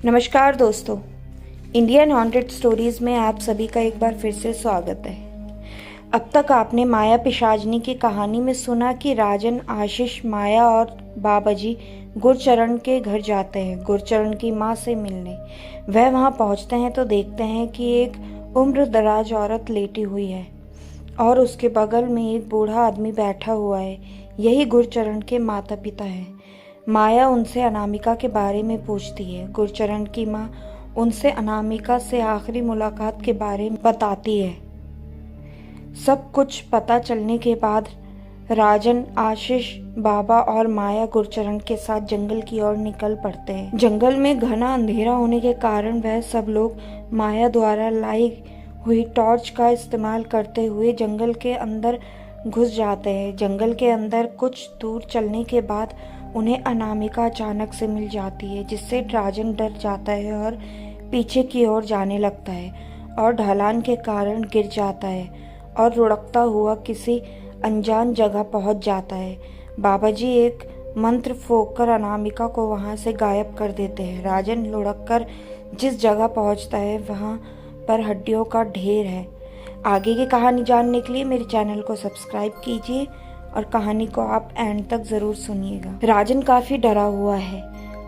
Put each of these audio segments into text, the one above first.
नमस्कार दोस्तों, Indian haunted stories में आप सभी का एक बार फिर से स्वागत है। अब तक आपने माया पिशाचनी की कहानी में सुना कि राजन, आशीष, माया और बाबाजी गुरचरण के घर जाते हैं गुरचरण की माँ से मिलने। वह वहाँ पहुँचते हैं तो देखते हैं कि एक उम्र दराज औरत लेटी हुई है और उसके बगल में एक बूढ़ा आदमी बैठा हुआ है। यही गुरचरण के माता पिता हैं। माया उनसे अनामिका के बारे में पूछती है। गुरचरण की माँ उनसे अनामिका से आखिरी मुलाकात के बारे में बताती है। सब कुछ पता चलने के बाद राजन, आशीष, बाबा और माया गुरचरण के साथ जंगल की ओर निकल पड़ते हैं। जंगल में घना अंधेरा होने के कारण वह सब लोग माया द्वारा लाई हुई टॉर्च का इस्तेमाल करते हुए जंगल के अंदर घुस जाते हैं। जंगल के अंदर कुछ दूर चलने के बाद उन्हें अनामिका अचानक से मिल जाती है, जिससे राजन डर जाता है और पीछे की ओर जाने लगता है और ढलान के कारण गिर जाता है और लुढ़कता हुआ किसी अनजान जगह पहुंच जाता है। बाबाजी एक मंत्र फूंककर अनामिका को वहां से गायब कर देते हैं। राजन लुढ़ककर जिस जगह पहुंचता है वहां पर हड्डियों का ढेर है। आगे की कहानी जानने के लिए मेरे चैनल को सब्सक्राइब कीजिए और कहानी को आप एंड तक जरूर सुनिएगा। राजन काफी डरा हुआ है,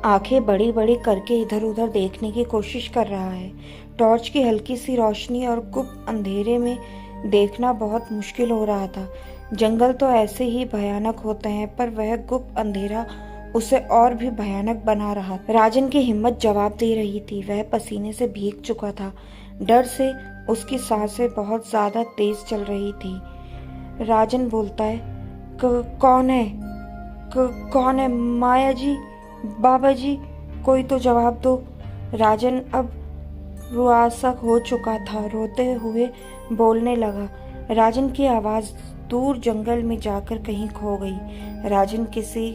आंखें बड़ी बड़ी करके इधर उधर देखने की कोशिश कर रहा है। टॉर्च की हल्की सी रोशनी और गुप्त अंधेरे में देखना बहुत मुश्किल हो रहा था। जंगल तो ऐसे ही भयानक होते हैं, पर वह गुप्त अंधेरा उसे और भी भयानक बना रहा। राजन की हिम्मत जवाब दे रही थी। वह पसीने से भीग चुका था। डर से उसकी सांसें बहुत ज्यादा तेज चल रही थी। राजन बोलता है, कौन है? कौन है? माया जी, बाबा जी, कोई तो जवाब दो। राजन अब रुआसा हो चुका था, रोते हुए बोलने लगा। राजन की आवाज दूर जंगल में जाकर कहीं खो गई। राजन किसी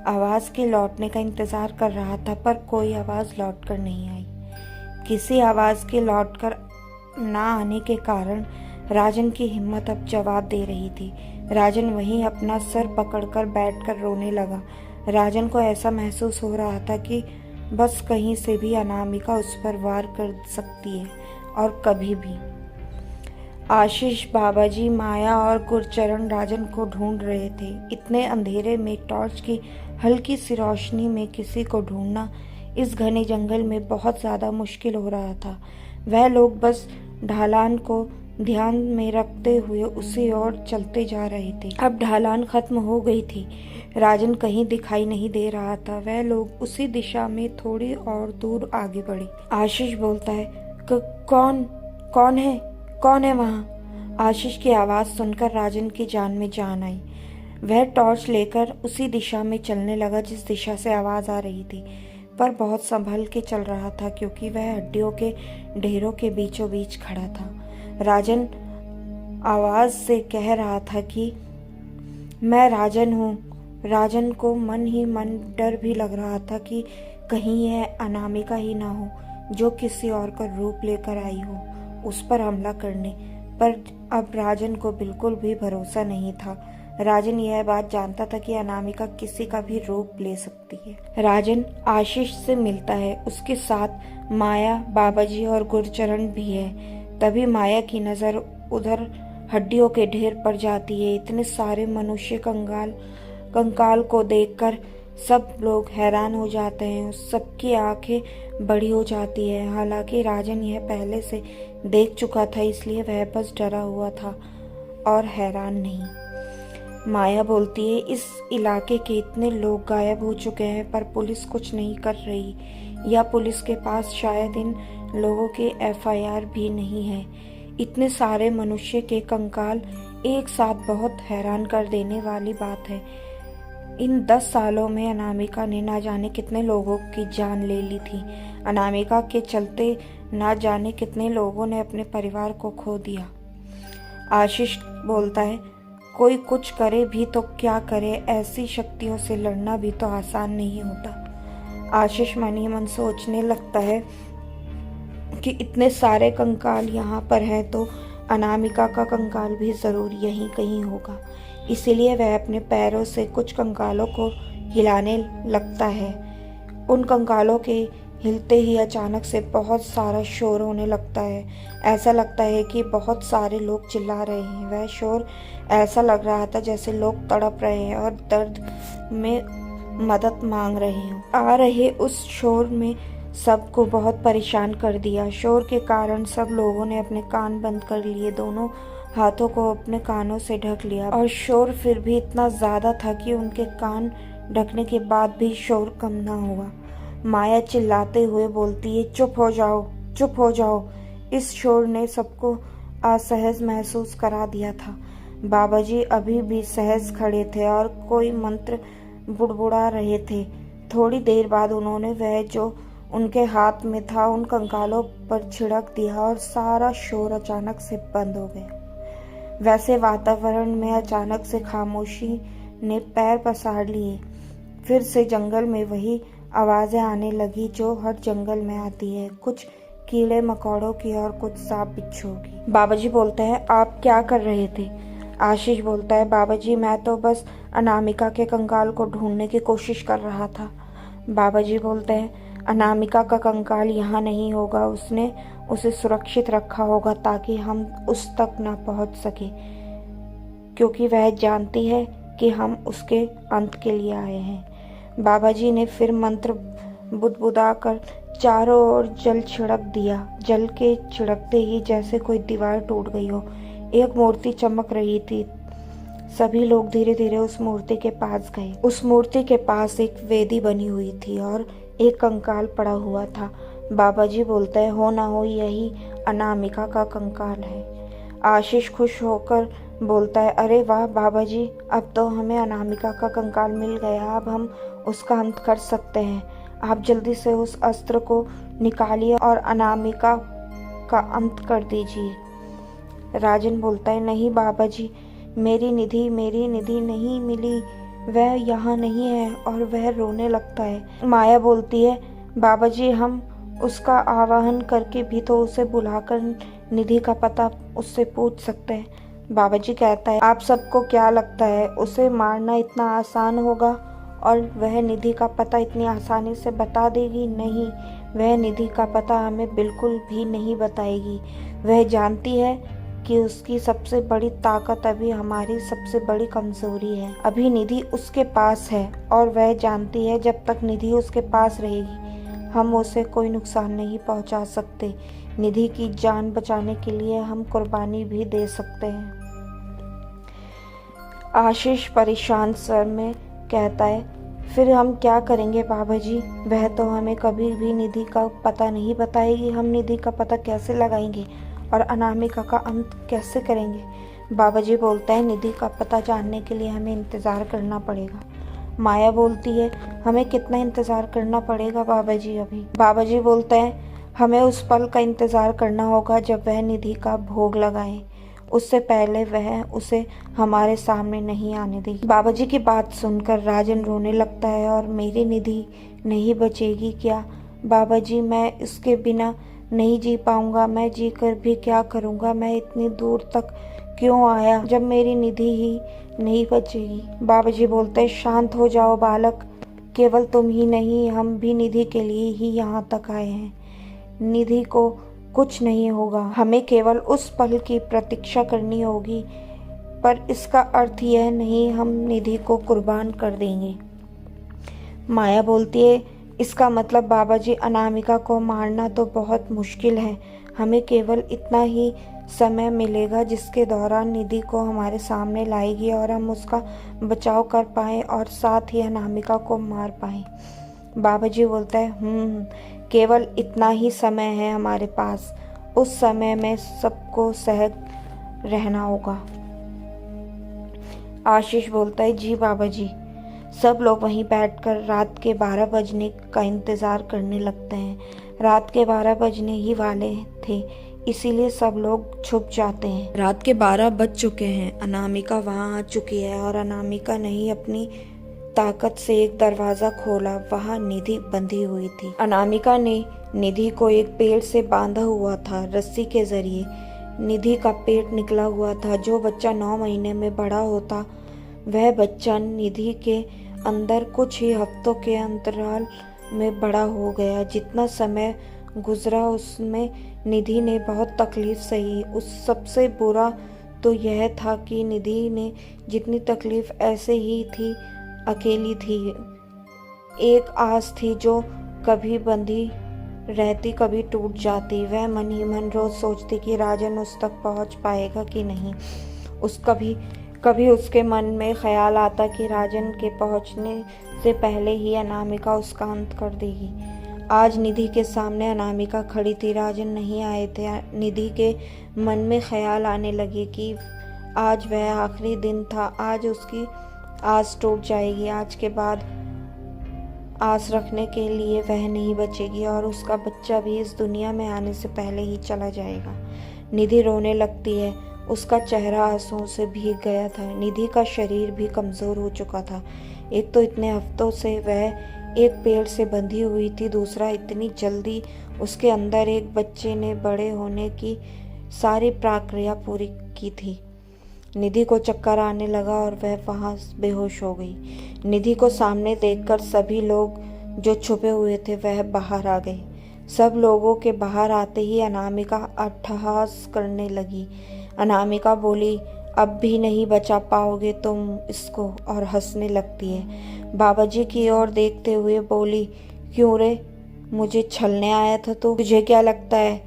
आवाज के लौटने का इंतजार कर रहा था, पर कोई आवाज लौटकर नहीं आई। किसी आवाज के लौटकर ना आने के कारण राजन की हिम्मत अब जवाब दे रही थी। राजन वहीं अपना सर पकड़कर बैठकर रोने लगा। राजन को ऐसा महसूस हो रहा था कि बस कहीं से भी अनामिका उस पर वार कर सकती है, और कभी भी। आशीष, बाबाजी, माया और गुरचरण राजन को ढूंढ रहे थे। इतने अंधेरे में टॉर्च की हल्की सी रोशनी में किसी को ढूंढना इस घने जंगल में बहुत ज्यादा मुश्किल हो रहा था। वह लोग बस ढालान को ध्यान में रखते हुए उसी ओर चलते जा रहे थे। अब ढालान खत्म हो गई थी। राजन कहीं दिखाई नहीं दे रहा था। वह लोग उसी दिशा में थोड़ी और दूर आगे बढ़े। आशीष बोलता है, कौन है? कौन है वहाँ? आशीष की आवाज सुनकर राजन की जान में जान आई। वह टॉर्च लेकर उसी दिशा में चलने लगा जिस दिशा से आवाज आ रही थी, पर बहुत संभल के चल रहा था क्योंकि वह हड्डियों के ढेरों के बीचों बीच खड़ा था। राजन आवाज से कह रहा था कि मैं राजन हूँ। राजन को मन ही मन डर भी लग रहा था कि कहीं यह अनामिका ही ना हो जो किसी और का रूप लेकर आई हो उस पर हमला करने। पर अब राजन को बिल्कुल भी भरोसा नहीं था। राजन यह बात जानता था कि अनामिका किसी का भी रूप ले सकती है। राजन आशीष से मिलता है। उसके साथ माया, बाबाजी और गुरचरण भी है। तभी माया की नजर उधर हड्डियों के ढेर पर जाती है। इतने सारे मनुष्य कंकाल को देखकर सब लोग हैरान हो जाते हैं। सबकी आंखें बड़ी हो जाती है। हालांकि राजन यह पहले से देख चुका था, इसलिए वह बस डरा हुआ था और हैरान नहीं। माया बोलती है, इस इलाके के इतने लोग गायब हो चुके हैं, पर पुलिस कुछ नहीं कर रही, या पुलिस के पास शायद इन लोगों की FIR भी नहीं है। इतने सारे मनुष्य के कंकाल एक साथ बहुत हैरान कर देने वाली बात है। इन 10 सालों में अनामिका ने ना जाने कितने लोगों की जान ले ली थी। अनामिका के चलते ना जाने कितने लोगों ने अपने परिवार को खो दिया। आशीष बोलता है, कोई कुछ करे भी तो क्या करे, ऐसी शक्तियों से लड़ना भी तो आसान नहीं होता। आशीष मन ही मन सोचने लगता है कि इतने सारे कंकाल यहाँ पर हैं तो अनामिका का कंकाल भी जरूर यहीं कहीं होगा। इसीलिए वह अपने पैरों से कुछ कंकालों को हिलाने लगता है। उन कंकालों के हिलते ही अचानक से बहुत सारा शोर होने लगता है। ऐसा लगता है कि बहुत सारे लोग चिल्ला रहे हैं। वह शोर ऐसा लग रहा था जैसे लोग तड़प रहे हैं और दर्द में मदद मांग रहे हों। आ रहे उस शोर में सबको बहुत परेशान कर दिया। शोर के कारण सब लोगों ने अपने कान बंद कर लिए, दोनों हाथों को अपने कानों से ढक लिया और शोर फिर भी इतना ज़्यादा था कि उनके कान ढकने के बाद भी शोर कम ना हुआ। माया चिल्लाते हुए बोलती है, चुप हो जाओ, चुप हो जाओ। इस शोर ने सबको असहज महसूस करा दिया था। बाबाजी अभी भी सहज खड़े थे और कोई मंत्र बुड़बुड़ा रहे थे। थोड़ी देर बाद उन्होंने वह जो उनके हाथ में था उन कंकालों पर छिड़क दिया और सारा शोर अचानक से बंद हो गया। वैसे वातावरण में अचानक से खामोशी ने पैर पसार लिए। फिर से जंगल में वही आवाजें आने लगी जो हर जंगल में आती है, कुछ कीड़े मकोड़ों की और कुछ सांप बिच्छुओं की। बाबाजी बोलते हैं, आप क्या कर रहे थे? आशीष बोलता है, बाबाजी मैं तो बस अनामिका के कंकाल को ढूंढने की कोशिश कर रहा था। बाबाजी बोलते हैं, अनामिका का कंकाल यहाँ नहीं होगा, उसने उसे सुरक्षित रखा होगा ताकि हम उस तक न पहुँच सके, क्योंकि वह जानती है कि हम उसके अंत के लिए आए हैं। बाबाजी ने फिर मंत्र बुदबुदाकर चारों ओर जल छिड़क दिया। जल के छिड़कते ही जैसे कोई दीवार टूट गई हो। एक मूर्ति चमक रही थी। सभी लोग धीरे धीरे उस मूर्ति के पास गए। उस मूर्ति के पास एक वेदी बनी हुई थी और एक कंकाल पड़ा हुआ था। बाबाजी बोलते हैं, हो ना हो यही अनामिका का कंकाल है। आशीष खुश होकर बोलता है, अरे वाह बाबाजी, अब तो हमें अनामिका का कंकाल मिल गया, अब हम उसका अंत कर सकते हैं। आप जल्दी से उस अस्त्र को निकालिए और अनामिका का अंत कर दीजिए। राजन बोलता है, नहीं बाबाजी, मेरी निधि नहीं मिली, वह यहाँ नहीं है, और वह रोने लगता है। माया बोलती है, बाबाजी हम उसका आवाहन करके भी तो उसे बुलाकर निधि का पता उससे पूछ सकते हैं। बाबाजी कहता है, आप सबको क्या लगता है उसे मारना इतना आसान होगा और वह निधि का पता इतनी आसानी से बता देगी? नहीं, वह निधि का पता हमें बिल्कुल भी नहीं बताएगी। वह जानती है कि उसकी सबसे बड़ी ताकत अभी हमारी सबसे बड़ी कमजोरी है। अभी निधि उसके पास है और वह जानती है जब तक निधि उसके पास रहेगी हम उसे कोई नुकसान नहीं पहुंचा सकते। निधि की जान बचाने के लिए हम कुर्बानी भी दे सकते हैं। आशीष परेशान स्वर में कहता है, फिर हम क्या करेंगे बाबाजी? वह तो हमें कभी भी निधि का पता नहीं बताएगी, हम निधि का पता कैसे लगाएंगे और अनामिका का अंत कैसे करेंगे? बाबाजी बोलता है, निधि का पता जानने के लिए हमें इंतज़ार करना पड़ेगा। माया बोलती है, हमें कितना इंतज़ार करना पड़ेगा बाबाजी? अभी बाबाजी बोलते हैं, हमें उस पल का इंतज़ार करना होगा जब वह निधि का भोग लगाए, उससे पहले वह उसे हमारे सामने नहीं आने देगी। बाबाजी की बात सुनकर राजन रोने लगता है, और मेरी निधि नहीं बचेगी क्या बाबाजी? मैं इसके बिना नहीं जी पाऊंगा, मैं जी कर भी क्या करूंगा? मैं इतनी दूर तक क्यों आया जब मेरी निधि ही नहीं बचेगी? बाबाजी बोलते हैं, शांत हो जाओ बालक, केवल तुम ही नहीं, हम भी निधि के लिए ही यहाँ तक आए हैं। निधि को कुछ नहीं होगा, हमें केवल उस पल की प्रतीक्षा करनी होगी, पर इसका अर्थ यह नहीं हम निधि को कुर्बान कर देंगे। माया बोलती है, इसका मतलब बाबाजी अनामिका को मारना तो बहुत मुश्किल है, हमें केवल इतना ही समय मिलेगा जिसके दौरान निधि को हमारे सामने लाएगी और हम उसका बचाव कर पाएँ और साथ ही अनामिका को मार पाएँ। बाबाजी बोलता है, केवल इतना ही समय है हमारे पास, उस समय में सबको सहज रहना होगा। आशीष बोलता है, जी बाबाजी। सब लोग वहीं बैठकर रात के 12 बजने का इंतज़ार करने लगते हैं। रात के 12 बजने ही वाले थे, इसीलिए सब लोग छुप जाते हैं। रात के 12 बज चुके हैं, अनामिका वहाँ आ चुकी है और अनामिका ने ही अपनी ताकत से एक दरवाज़ा खोला। वहाँ निधि बंधी हुई थी। अनामिका ने निधि को एक पेड़ से बांधा हुआ था, रस्सी के जरिए। निधि का पेट निकला हुआ था। जो बच्चा 9 महीने में बड़ा होता, वह बच्चा निधि के अंदर कुछ ही हफ्तों के अंतराल में बड़ा हो गया। जितना समय गुजरा उसमें निधि ने बहुत तकलीफ सही। उस सबसे बुरा तो यह था कि निधि ने जितनी तकलीफ ऐसे ही थी, अकेली थी। एक आस थी जो कभी बंधी रहती कभी टूट जाती। वह मन ही मन रोज सोचती कि राजन उस तक पहुंच पाएगा कि नहीं। कभी उसके मन में ख्याल आता कि राजन के पहुंचने से पहले ही अनामिका उसका अंत कर देगी। आज निधि के सामने अनामिका खड़ी थी, राजन नहीं आए थे। निधि के मन में ख्याल आने लगे कि आज वह आखिरी दिन था, आज उसकी आस टूट जाएगी। आज के बाद आस रखने के लिए वह नहीं बचेगी और उसका बच्चा भी इस दुनिया में आने से पहले ही चला जाएगा। निधि रोने लगती है। उसका चेहरा आंसुओं से भीग गया था। निधि का शरीर भी कमज़ोर हो चुका था। एक तो इतने हफ्तों से वह एक पेड़ से बंधी हुई थी, दूसरा इतनी जल्दी उसके अंदर एक बच्चे ने बड़े होने की सारी प्रक्रिया पूरी की थी। निधि को चक्कर आने लगा और वह वहाँ बेहोश हो गई। निधि को सामने देखकर सभी लोग जो छुपे हुए थे वह बाहर आ गए। सब लोगों के बाहर आते ही अनामिका अट्टहास करने लगी। अनामिका बोली, अब भी नहीं बचा पाओगे तुम इसको, और हंसने लगती है। बाबाजी की ओर देखते हुए बोली, क्यों रे, मुझे छलने आया था तो? तुझे क्या लगता है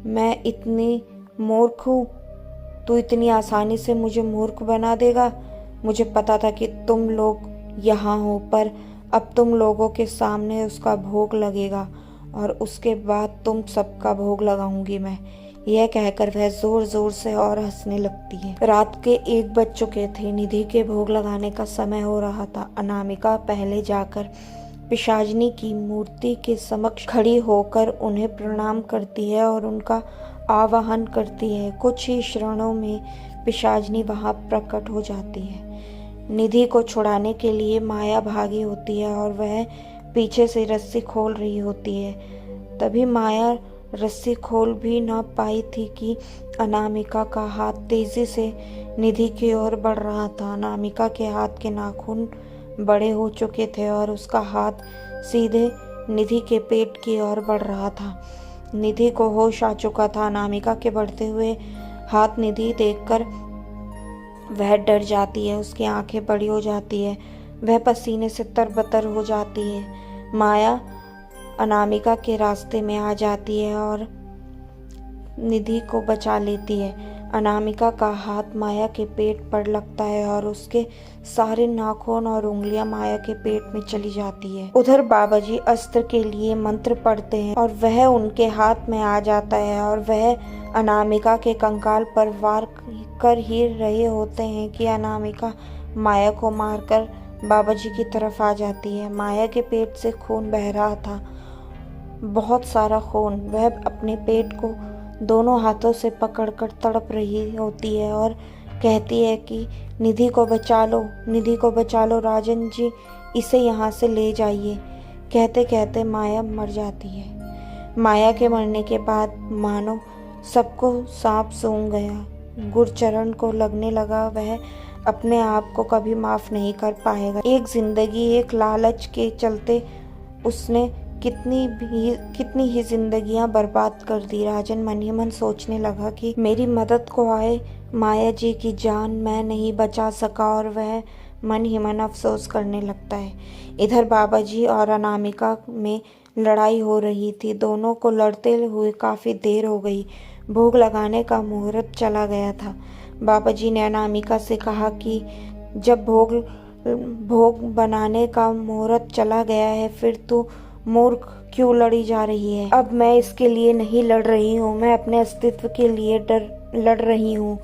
मैं इतनी मूर्ख हूँ? तू इतनी आसानी से मुझे मूर्ख बना देगा? मुझे पता था कि तुम लोग यहाँ हो, पर अब तुम लोगों के सामने उसका भोग लगेगा और उसके बाद तुम सबका भोग लगाऊंगी मैं। यह कहकर वह जोर जोर से और हंसने लगती है। रात के 1 बज चुके थे। निधि के भोग लगाने का समय हो रहा था। अनामिका पहले जाकर पिशाचिनी की मूर्ति के समक्ष खड़ी होकर उन्हें प्रणाम करती है और उनका आवाहन करती है। कुछ ही क्षणों में पिशाचिनी वहां प्रकट हो जाती है। निधि को छुड़ाने के लिए माया भागी होती है और वह पीछे से रस्सी खोल रही होती है। तभी माया रस्सी खोल भी न पाई थी कि अनामिका का हाथ तेजी से निधि की ओर बढ़ रहा था। अनामिका के हाथ के नाखून बड़े हो चुके थे और उसका हाथ सीधे निधि के पेट की ओर बढ़ रहा था। निधि को होश आ चुका था। अनामिका के बढ़ते हुए हाथ निधि देखकर वह डर जाती है। उसकी आंखें बड़ी हो जाती है। वह पसीने से तरबतर हो जाती है। माया अनामिका के रास्ते में आ जाती है और निधि को बचा लेती है। अनामिका का हाथ माया के पेट पर लगता है और उसके सारे नाखून और उंगलियां माया के पेट में चली जाती है। उधर बाबाजी अस्त्र के लिए मंत्र पढ़ते हैं और वह उनके हाथ में आ जाता है और वह अनामिका के कंकाल पर वार कर ही रहे होते हैं कि अनामिका माया को मारकर बाबाजी की तरफ आ जाती है। माया के पेट से खून बह रहा था, बहुत सारा खून। वह अपने पेट को दोनों हाथों से पकड़कर तड़प रही होती है और कहती है कि निधि को बचा लो, निधि को बचा लो, राजन जी इसे यहाँ से ले जाइए। कहते कहते माया मर जाती है। माया के मरने के बाद मानो सबको सांप सूंघ गया। गुरचरण को लगने लगा वह अपने आप को कभी माफ नहीं कर पाएगा। एक जिंदगी, एक लालच के चलते उसने कितनी ही जिंदगियां बर्बाद कर दी। राजन मन ही मन सोचने लगा कि मेरी मदद को आए माया जी की जान मैं नहीं बचा सका, और वह मन ही मन अफसोस करने लगता है। इधर बाबाजी और अनामिका में लड़ाई हो रही थी। दोनों को लड़ते हुए काफी देर हो गई। भोग लगाने का मुहूर्त चला गया था। बाबाजी ने अनामिका से कहा कि जब भोग बनाने का मुहूर्त चला गया है फिर तू मूर्ख क्यों लड़ी जा रही है? अब मैं इसके लिए नहीं लड़ रही हूँ, मैं अपने अस्तित्व के लिए लड़ रही हूँ।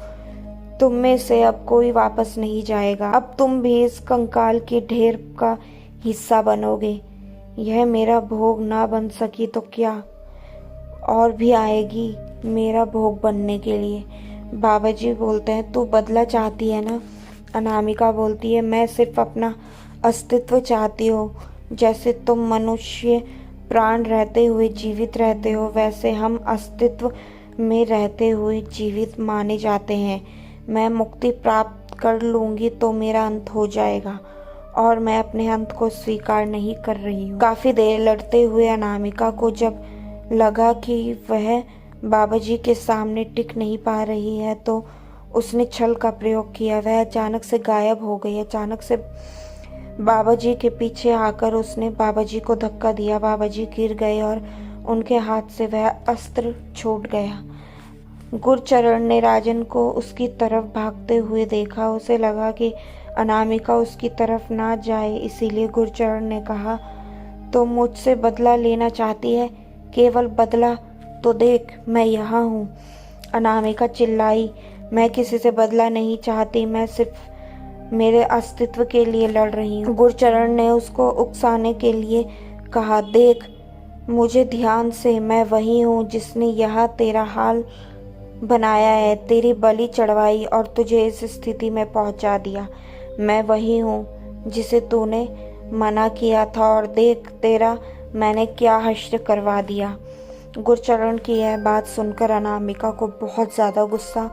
तुम में से अब कोई वापस नहीं जाएगा। अब तुम भी इस कंकाल के ढेर का हिस्सा बनोगे। यह मेरा भोग ना बन सकी तो क्या और भी आएगी मेरा भोग बनने के लिए। बाबाजी बोलते हैं, तू बदला चाहती है ना? अनामिका बोलती है, मैं सिर्फ अपना अस्तित्व चाहती हूँ। जैसे तुम मनुष्य प्राण रहते हुए जीवित रहते हो, वैसे हम अस्तित्व में रहते हुए जीवित माने जाते हैं। मैं मुक्ति प्राप्त कर लूँगी तो मेरा अंत हो जाएगा और मैं अपने अंत को स्वीकार नहीं कर रही हूँ। काफी देर लड़ते हुए अनामिका को जब लगा कि वह बाबाजी के सामने टिक नहीं पा रही है तो उसने छल का प्रयोग किया। वह अचानक से गायब हो गई। अचानक से बाबाजी के पीछे आकर उसने बाबाजी को धक्का दिया। बाबाजी गिर गए और उनके हाथ से वह अस्त्र छूट गया। गुरचरण ने राजन को उसकी तरफ भागते हुए देखा। उसे लगा कि अनामिका उसकी तरफ ना जाए, इसीलिए गुरचरण ने कहा, तो मुझसे बदला लेना चाहती है? केवल बदला तो देख, मैं यहाँ हूँ। अनामिका चिल्लाई, मैं किसी से बदला नहीं चाहती, मैं सिर्फ मेरे अस्तित्व के लिए लड़ रही हूँ। गुरचरण ने उसको उकसाने के लिए कहा, देख मुझे ध्यान से, मैं वही हूँ जिसने यह तेरा हाल बनाया है, तेरी बलि चढ़वाई और तुझे इस स्थिति में पहुंचा दिया। मैं वही हूँ जिसे तूने मना किया था और देख तेरा मैंने क्या हश्र करवा दिया। गुरचरण की यह बात सुनकर अनामिका को बहुत ज़्यादा गुस्सा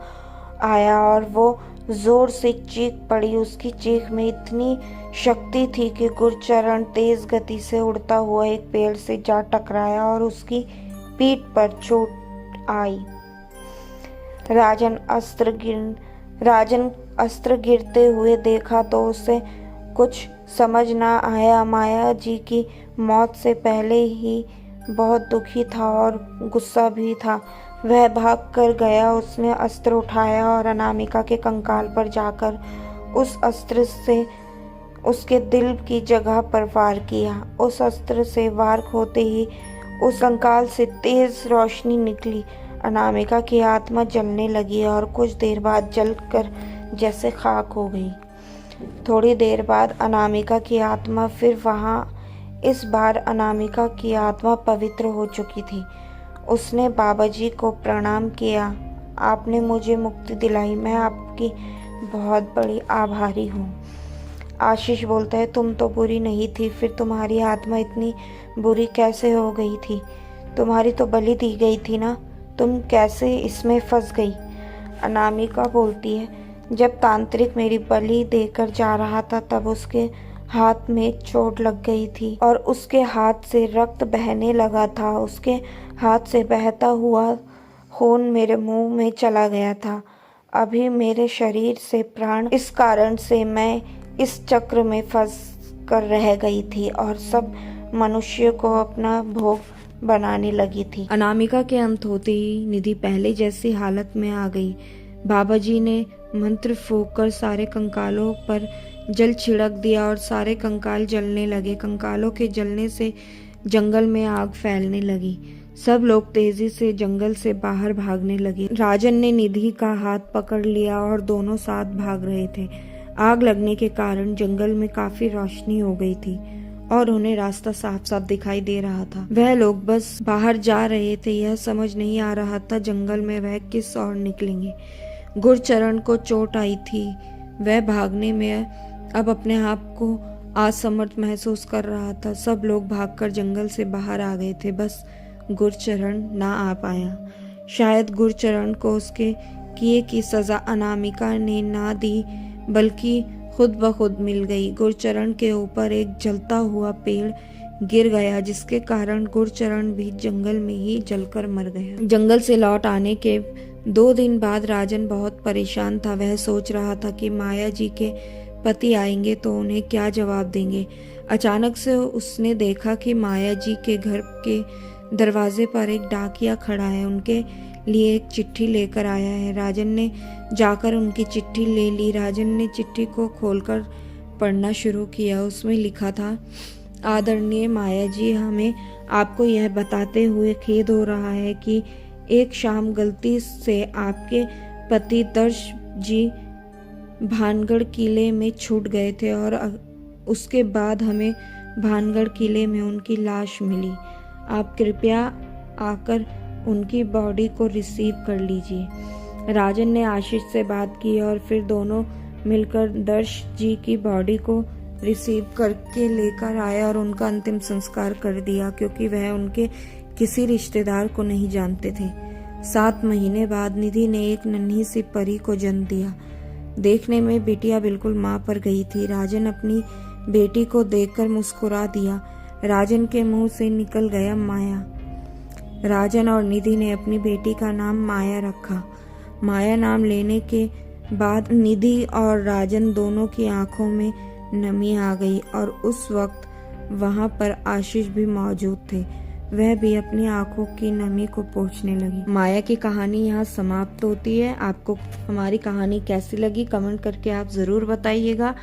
आया और वो जोर से चीख पड़ी। उसकी चीख में इतनी शक्ति थी कि गुरचरण तेज गति से उड़ता हुआ एक पेड़ से जा टकराया और उसकी पीठ पर चोट आई। राजन अस्त्र गिरते हुए देखा तो उसे कुछ समझ ना आया। माया जी की मौत से पहले ही बहुत दुखी था और गुस्सा भी था। वह भाग कर गया। उसने अस्त्र उठाया और अनामिका के कंकाल पर जाकर उस अस्त्र से उसके दिल की जगह पर वार किया। उस अस्त्र से वार होते ही उस कंकाल से तेज रोशनी निकली। अनामिका की आत्मा जलने लगी और कुछ देर बाद जलकर जैसे खाक हो गई। थोड़ी देर बाद अनामिका की आत्मा फिर वहाँ। इस बार अनामिका की आत्मा पवित्र हो चुकी थी। उसने बाबाजी को प्रणाम किया। आपने मुझे मुक्ति दिलाई, मैं आपकी बहुत बड़ी आभारी हूँ। आशीष बोलता है, तुम तो बुरी नहीं थी, फिर तुम्हारी आत्मा इतनी बुरी कैसे हो गई थी? तुम्हारी तो बलि दी गई थी ना, तुम कैसे इसमें फंस गई? अनामिका बोलती है, जब तांत्रिक मेरी बलि देकर जा रहा था तब उसके हाथ में चोट लग गई थी और उसके हाथ से रक्त बहने लगा था। उसके हाथ से बहता हुआ खून मेरे मुंह में चला गया था। अभी मेरे शरीर से प्राण, इस कारण से मैं इस चक्र में फंस कर रह गई थी और सब मनुष्य को अपना भोग बनाने लगी थी। अनामिका के अंत होते ही निधि पहले जैसी हालत में आ गई। बाबाजी ने मंत्र फूंककर सारे कंकालों पर जल छिड़क दिया और सारे कंकाल जलने लगे। कंकालों के जलने से जंगल में आग फैलने लगी। सब लोग तेजी से जंगल से बाहर भागने लगे। राजन ने निधि का हाथ पकड़ लिया और दोनों साथ भाग रहे थे। आग लगने के कारण जंगल में काफी रोशनी हो गई थी और उन्हें रास्ता साफ साफ दिखाई दे रहा था। वह लोग बस बाहर जा रहे थे, यह समझ नहीं आ रहा था जंगल में वह किस ओर निकलेंगे। गुरचरण को चोट आई थी। वह भागने में अब अपने आप को असमर्थ महसूस कर रहा था। सब लोग भागकर जंगल से बाहर आ गए थे, बस गुरचरण ना आ पाया। शायद गुरचरण को उसके किए की सजा अनामिका ने ना दी, बल्कि खुद ब खुद मिल गई। गुरचरण के ऊपर एक जलता हुआ पेड़ गिर गया, जिसके कारण गुरचरण भी जंगल में ही जलकर मर गया। जंगल से लौट आने के 2 दिन बाद राजन बहुत परेशान था। वह सोच रहा था कि माया जी के पति आएंगे तो उन्हें क्या जवाब देंगे। अचानक से उसने देखा कि माया जी के घर के दरवाजे पर एक डाकिया खड़ा है, उनके लिए एक चिट्ठी लेकर आया है। राजन ने जाकर उनकी चिट्ठी ले ली। राजन ने चिट्ठी को खोलकर पढ़ना शुरू किया। उसमें लिखा था, आदरणीय माया जी, हमें आपको यह बताते हुए खेद हो रहा है कि एक शाम गलती से आपके पति दर्श जी भानगढ़ किले में छूट गए थे और उसके बाद हमें भानगढ़ किले में उनकी लाश मिली। आप कृपया आकर उनकी बॉडी को रिसीव कर लीजिए। राजन ने आशीष से बात की और फिर दोनों मिलकर दर्श जी की बॉडी को रिसीव करके लेकर आया और उनका अंतिम संस्कार कर दिया, क्योंकि वह उनके किसी रिश्तेदार को नहीं जानते थे। 7 महीने बाद निधि ने एक नन्ही सी परी को जन्म दिया। देखने में बिटिया बिल्कुल माँ पर गई थी। राजन अपनी बेटी को देखकर मुस्कुरा दिया। राजन के मुंह से निकल गया माया। राजन और निधि ने अपनी बेटी का नाम माया रखा। माया नाम लेने के बाद निधि और राजन दोनों की आंखों में नमी आ गई और उस वक्त वहां पर आशीष भी मौजूद थे। वह भी अपनी आंखों की नमी को पोंछने लगी। माया की कहानी यहाँ समाप्त होती है। आपको हमारी कहानी कैसी लगी कमेंट करके आप ज़रूर बताइएगा।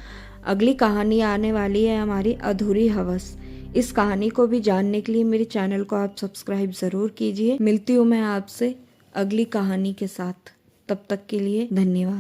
अगली कहानी आने वाली है हमारी अधूरी हवस। इस कहानी को भी जानने के लिए मेरे चैनल को आप सब्सक्राइब ज़रूर कीजिए। मिलती हूँ मैं आपसे अगली कहानी के साथ। तब तक के लिए धन्यवाद।